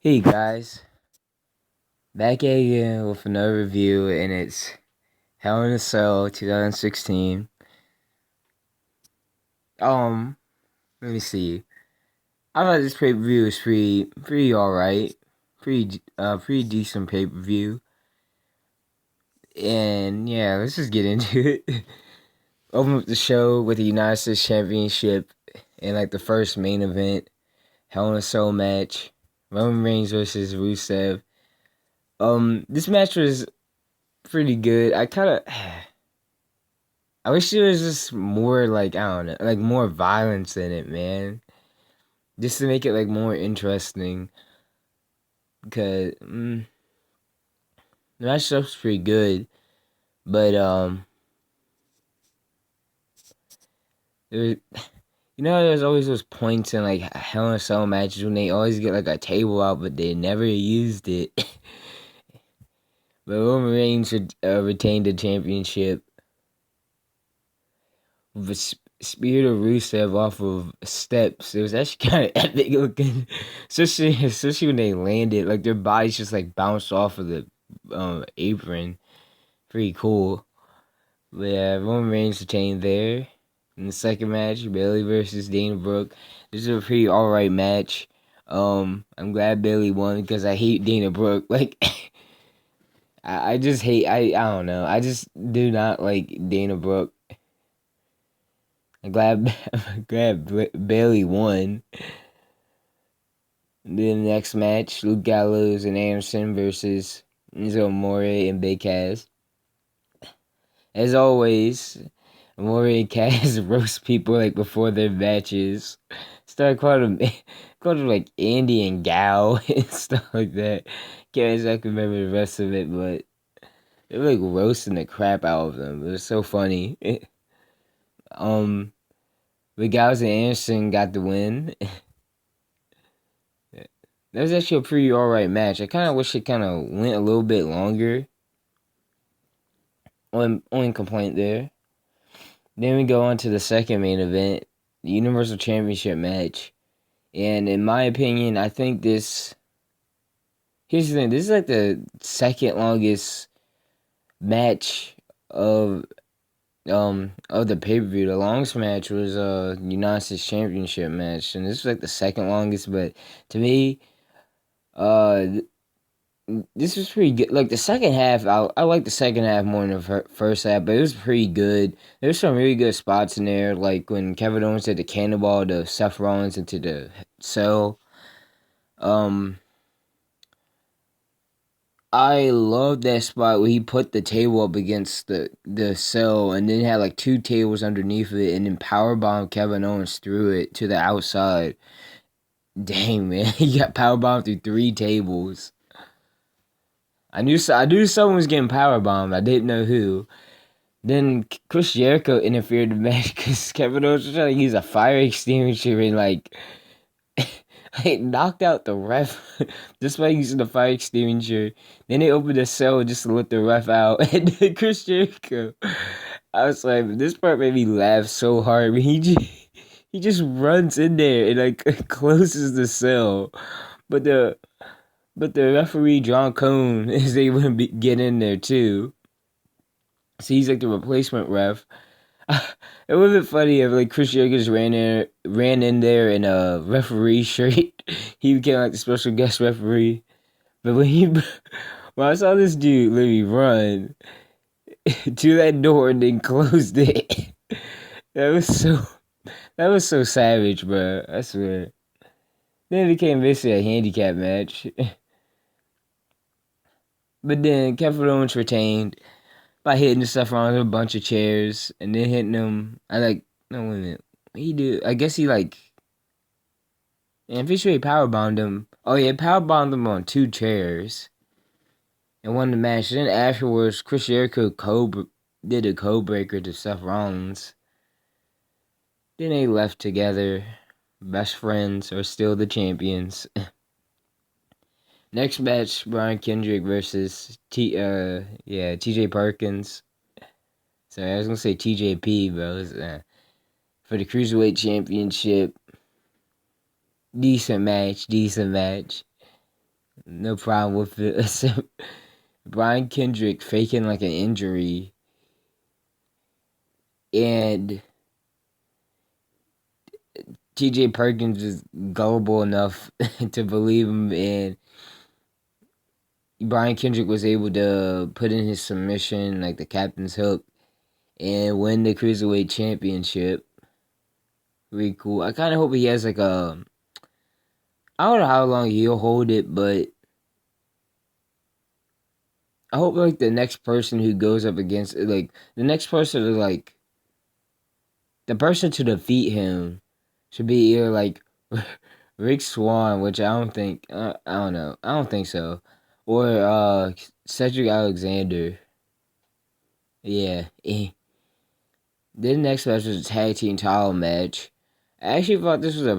Hey guys, back again with another review, and it's Hell in a Cell 2016. Let me see. I thought this pay per view was pretty alright, pretty decent pay per view, and yeah, let's just get into it. Open up the show with the United States Championship and like the first main event, Hell in a Cell match, Roman Reigns versus Rusev. This match was pretty good. I wish there was just more, like, I don't know, like more violence in it, man. Just to make it like more interesting. Because the match stuff's pretty good, but there, there's always those points in like Hell in a Cell matches when they always get like a table out, but they never used it. But Roman Reigns retained the championship with a spear to Rusev off of steps. It was actually kind of epic looking, especially when they landed. Like their bodies just like bounced off of the apron. Pretty cool. But yeah, Roman Reigns retained there. In the second match, Bayley versus Dana Brooke. This is a pretty alright match. I'm glad Bayley won because I hate Dana Brooke. Like, I just hate. I don't know. I just do not like Dana Brooke. I'm glad Bayley won. Then the next match, Luke Gallows and Anderson versus Enzo Amore and Big Cass. As always, Amore and Cass roast people like before their matches. Start calling them like Andy and Gal and stuff like that. Can't exactly remember the rest of it, but they were like roasting the crap out of them. It was so funny. But Gallows and Anderson got the win. That was actually a pretty alright match. I kind of wish it kind of went a little bit longer. Only complaint there. Then we go on to the second main event, the Universal Championship match. And in my opinion, I think this... Here's the thing. This is like the second longest match of the pay-per-view. The longest match was United States Championship match. And this was like the second longest. But to me, this was pretty good. Like the second half, I like the second half more than the first half, but it was pretty good. There's some really good spots in there, like when Kevin Owens did the cannonball to Seth Rollins into the cell. I love that spot where he put the table up against the cell and then had like two tables underneath it and then powerbombed Kevin Owens through it to the outside. Dang, man, he got powerbombed through three tables. I knew someone was getting powerbombed. I didn't know who. Then Chris Jericho interfered in the match because Kevin Owens was trying to use a fire extinguisher and like knocked out the ref just by using the fire extinguisher. Then they opened the cell just to let the ref out. And then Chris Jericho, I was like, this part made me laugh so hard. He just runs in there and like closes the cell, but the referee, John Cone, is able to get in there too. So he's like the replacement ref. It would have been funny if like Chris Jericho just ran in there in a referee shirt. He became like the special guest referee. But when I saw this dude literally run to that door and then closed it, that was so savage, bro. I swear. Then it became basically a handicap match. But then Kevin Owens retained by hitting the stuff on a bunch of chairs and then hitting them. No, wait a minute. What he do? I guess he like. I'm pretty sure he powerbombed him. Oh yeah, powerbombed him on two chairs and won the match. Then afterwards, Chris Jericho did a code breaker to Seth Rollins. Then they left together. Best friends are still the champions. Next match, Brian Kendrick versus TJ Perkins. Sorry, I was gonna say TJP, but it was, for the Cruiserweight Championship. Decent match, decent match. No problem with it. Brian Kendrick faking like an injury, and TJ Perkins was gullible enough to believe him, and Brian Kendrick was able to put in his submission, like the captain's hook, and win the Cruiserweight Championship. Really cool. I kind of hope he has like a. I don't know how long he'll hold it, but I hope like the next person who goes up against like the next person to like the person to defeat him should be either like Rick Swan, which I don't think I don't know. I don't think so. Or Cedric Alexander. Yeah. Then the next match was a tag team title match. I actually thought this was I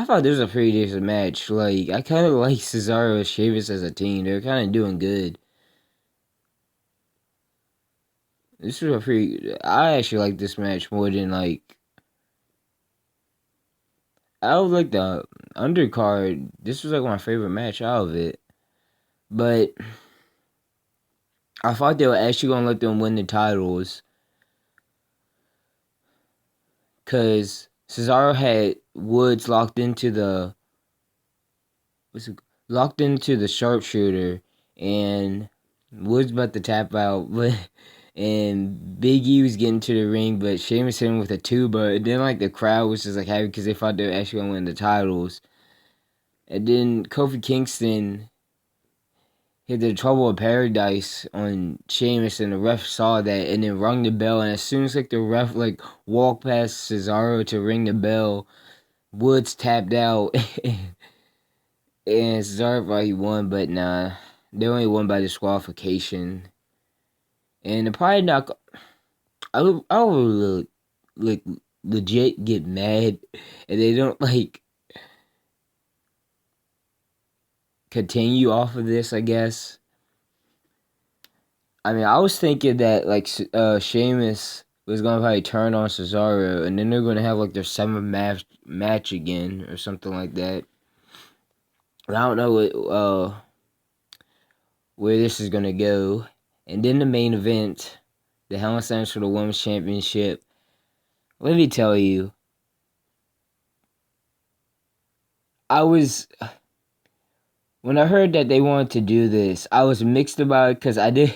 thought this was a pretty decent match. Like I kinda like Cesaro and Sheamus as a team. They're kinda doing good. This was a pretty I actually like this match more than like I would like the undercard. This was like my favorite match out of it. But I thought they were actually gonna let them win the titles. Cause Cesaro had Woods locked into the sharpshooter, and Woods about to tap out, but and Big E was getting to the ring, but Sheamus hit him with a tuba. And then like the crowd was just like happy because they thought they were actually gonna win the titles. And then Kofi Kingston hit the Trouble of Paradise on Sheamus, and the ref saw that and then rung the bell. And as soon as like the ref like walked past Cesaro to ring the bell, Woods tapped out, and Cesaro thought he won, but nah, they only won by disqualification. And they're probably not. I would like legit get mad, and they don't like continue off of this, I guess. I mean, I was thinking that like Sheamus was gonna probably turn on Cesaro, and then they're gonna have like their seventh match again or something like that. But I don't know where this is gonna go. And then the main event, the Hell in a Cell for the Women's Championship. Let me tell you, I was when I heard that they wanted to do this, I was mixed about it because I did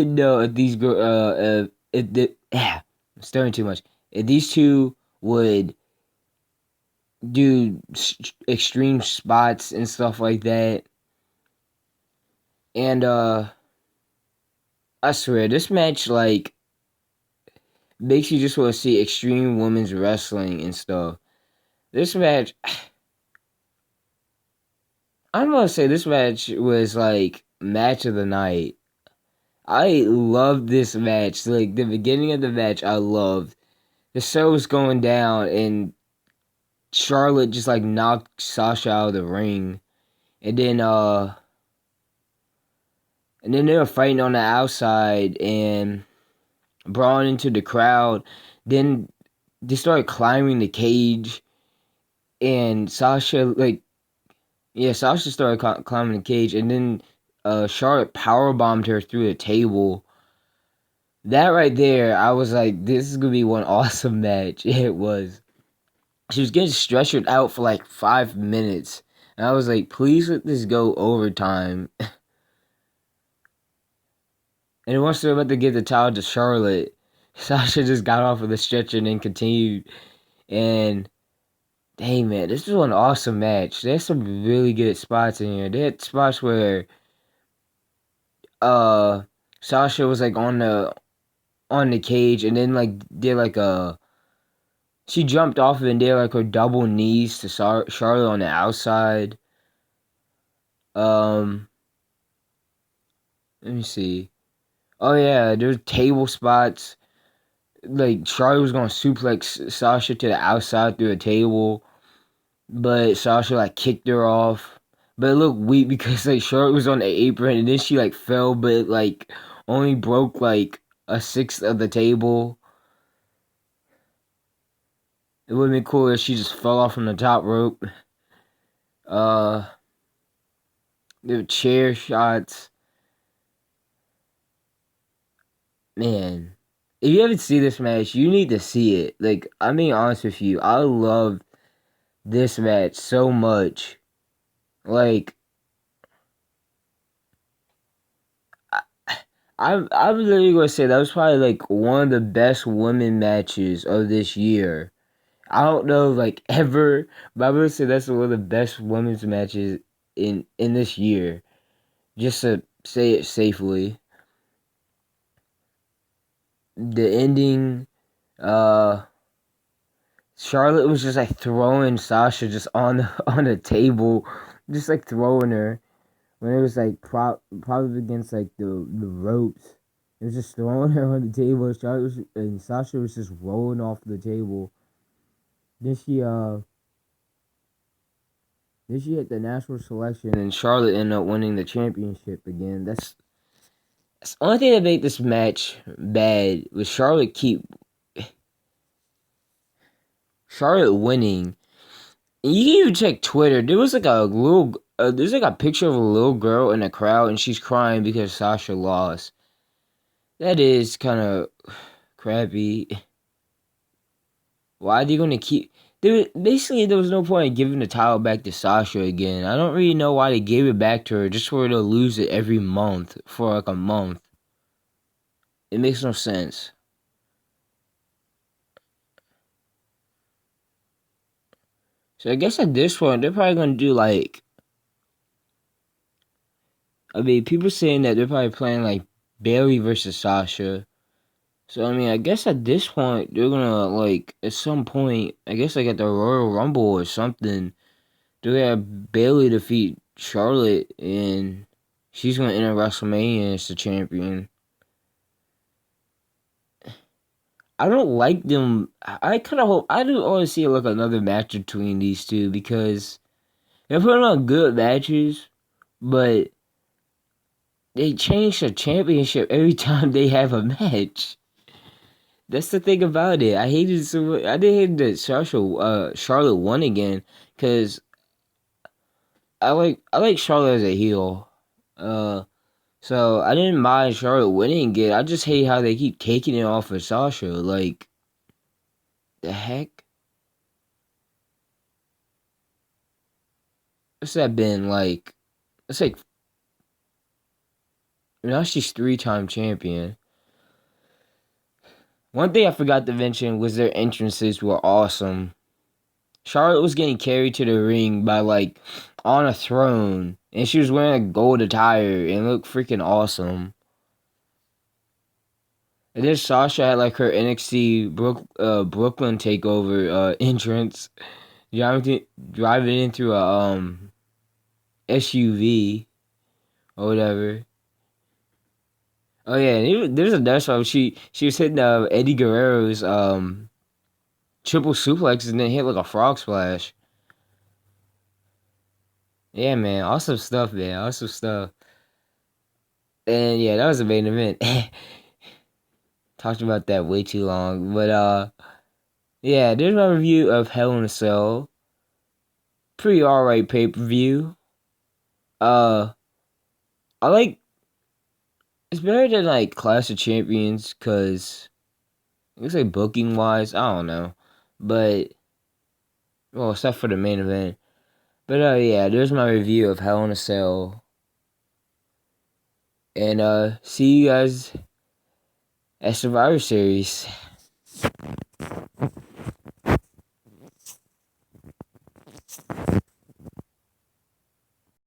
know if these I'm stirring too much. If these two would do extreme spots and stuff like that, and I swear this match like makes you just want to see extreme women's wrestling and stuff. This match. I'm gonna say this match was like match of the night. I loved this match. Like the beginning of the match, I loved. The show was going down, and Charlotte just like knocked Sasha out of the ring, and then they were fighting on the outside and brawling into the crowd. Then they started climbing the cage, and Sasha started climbing the cage, and then Charlotte powerbombed her through the table. That right there, I was like, this is gonna be one awesome match. It was. She was getting stretchered out for like 5 minutes, and I was like, please let this go overtime. And once they're about to give the title to Charlotte, Sasha just got off of the stretcher and then continued. And dang man, this was an awesome match. There's some really good spots in here. They had spots where Sasha was like on the cage, and then like did like she jumped off of it and did like her double knees to Charlotte on the outside. Um, Let me see. Oh yeah, there's table spots. Like Charlotte was gonna suplex Sasha to the outside through a table, but Sasha like kicked her off. But it looked weak because like Charlotte was on the apron, and then she like fell, but like only broke like a sixth of the table. It would have been cool if she just fell off from the top rope. Uh, the chair shots. Man, if you haven't seen this match, you need to see it. Like, I'm being honest with you. I love this match so much. Like, I'm literally gonna say that was probably like one of the best women matches of this year. I don't know like ever, but I'm gonna say that's one of the best women's matches in this year. Just to say it safely. The ending, uh Charlotte was just like throwing Sasha just on the on the table, just like throwing her when it was like probably against like the ropes. It was just throwing her on the table. Charlotte was, and Sasha was just rolling off the table. Then she hit the national selection, and Charlotte ended up winning the championship again. That's the only thing that made this match bad was Charlotte winning. And you can even check Twitter. There was like there's like a picture of a little girl in the crowd, and she's crying because Sasha lost. That is kind of crappy. Why are they gonna keep? There was no point in giving the title back to Sasha again. I don't really know why they gave it back to her just for her to lose it every month for like a month. It makes no sense. So I guess at this point they're probably gonna do like. I mean, people saying that they're probably playing like Bayley versus Sasha. So I mean, I guess at this point they're gonna like at some point, I guess like at the Royal Rumble or something, they're gonna have Bayley defeat Charlotte and she's gonna enter WrestleMania as the champion. I don't like them. I kind of hope I do want to see like another match between these two because they're putting on good matches, but they change the championship every time they have a match. That's the thing about it. I hated so much. I didn't hate that Charlotte won again because I like Charlotte as a heel. So I didn't mind Charlotte winning again. I just hate how they keep taking it off of Sasha. Like the heck? What's that been like? It's like now she's 3-time champion. One thing I forgot to mention was their entrances were awesome. Charlotte was getting carried to the ring by like on a throne, and she was wearing a gold attire and looked freaking awesome. And then Sasha had like her NXT Brooklyn takeover entrance, driving in through a SUV or whatever. Oh yeah, and there's another one. She was hitting Eddie Guerrero's triple suplex and then hit like a frog splash. Yeah, man, awesome stuff, man, awesome stuff. And yeah, that was the main event. Talked about that way too long, but yeah, there's my review of Hell in a Cell. Pretty alright pay per view. Uh, I like it's better than like Clash of Champions because it looks like booking wise, I don't know, but well, except for the main event. But yeah, there's my review of Hell in a Cell, and see you guys at Survivor Series.